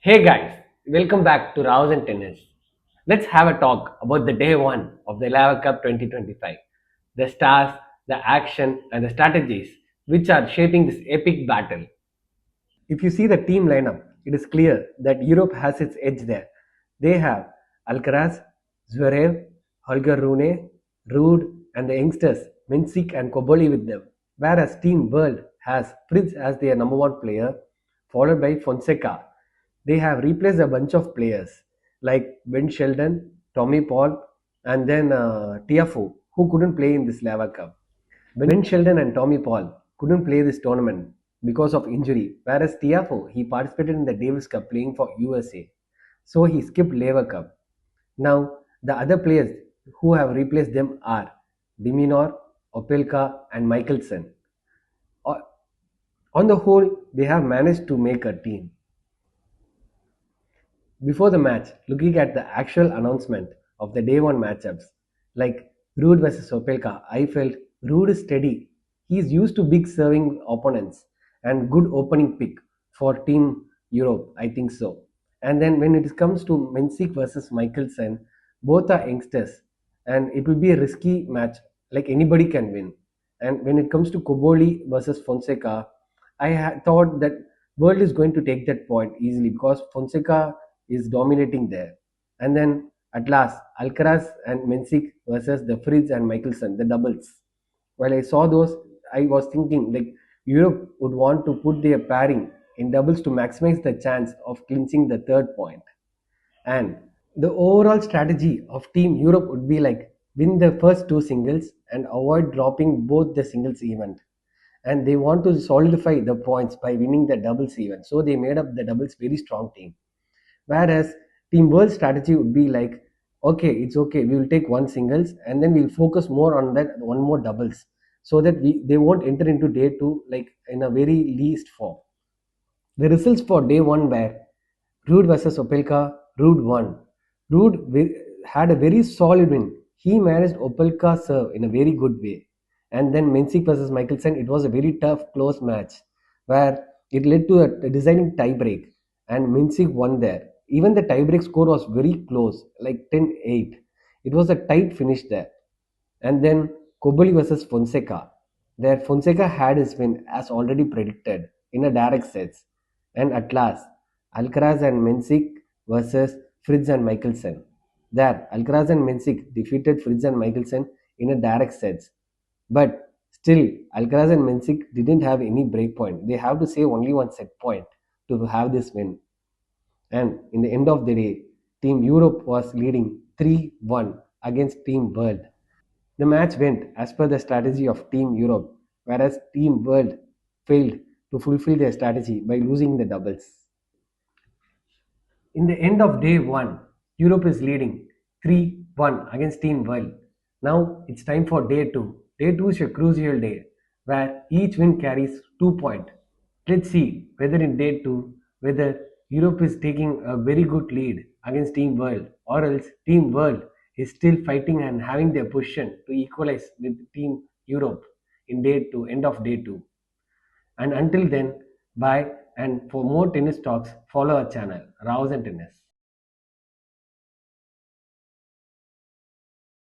Hey guys, welcome back to RAO-SAN Tennis. Let's have a talk about the day one of the Laver Cup 2025. The stars, the action, and the strategies which are shaping this epic battle. If you see the team lineup, it is clear that Europe has its edge there. They have Alcaraz, Zverev, Holger Rune, Ruud, and the youngsters Mensik and Koboli with them. Whereas Team World has Fritz as their number one player, followed by Fonseca. They have replaced a bunch of players like Ben Sheldon, Tommy Paul, and then Tiafoe, who couldn't play in this Lava Cup. Ben Sheldon and Tommy Paul couldn't play this tournament because of injury, whereas Tiafoe he participated in the Davis Cup playing for USA, so he skipped Laver Cup. Now the other players who have replaced them are Diminor, Opelka, and Michelson. O- On the whole, they have managed to make a team. Before the match, looking at the actual announcement of the day one matchups, like Ruud versus Opelka, I felt Ruud is steady. He is used to big serving opponents and good opening pick for Team Europe, I think so. And then when it comes to Mensik versus Michelson, both are youngsters and it will be a risky match, like anybody can win. And when it comes to Koboli versus Fonseca, thought that World is going to take that point easily because Fonseca is dominating there. And then at last, Alcaraz and Mensik versus the Fritz and Michelson, the doubles. While I saw those, I was thinking like Europe would want to put their pairing in doubles to maximize the chance of clinching the third point. And the overall strategy of Team Europe would be like win the first two singles and avoid dropping both the singles event. And they want to solidify the points by winning the doubles event. So they made up the doubles very strong team. Whereas Team World strategy would be like, okay, it's okay, we will take one singles and then we'll focus more on that one more doubles so that they won't enter into day two like in a very least form. The results for day one were Ruud versus Opelka, Ruud won. Had a very solid win. He managed Opelka's serve in a very good way. And then Mensik versus Michelson, it was a very tough, close match where it led to a deciding tiebreak and Mensik won there. Even the tiebreak score was very close, like 10-8. It was a tight finish there. And then Koboli versus Fonseca. There Fonseca had his win as already predicted in a direct sets. And at last, Alcaraz and Mensik versus Fritz and Michelson. There, Alcaraz and Mensik defeated Fritz and Michelson in a direct sets. But still, Alcaraz and Mensik didn't have any break point. They have to save only one set point to have this win. And in the end of the day, Team Europe was leading 3-1 against Team World. The match went as per the strategy of Team Europe, whereas Team World failed to fulfill their strategy by losing the doubles. In the end of day one, Europe is leading 3-1 against Team World. Now it's time for day two. Day two is a crucial day where each win carries 2 points. Let's see whether in day two, whether Europe is taking a very good lead against Team World or else Team World is still fighting and having their position to equalize with Team Europe in day two, end of day two. And until then, bye. And for more tennis talks, follow our channel, RAO-SAN Tennis.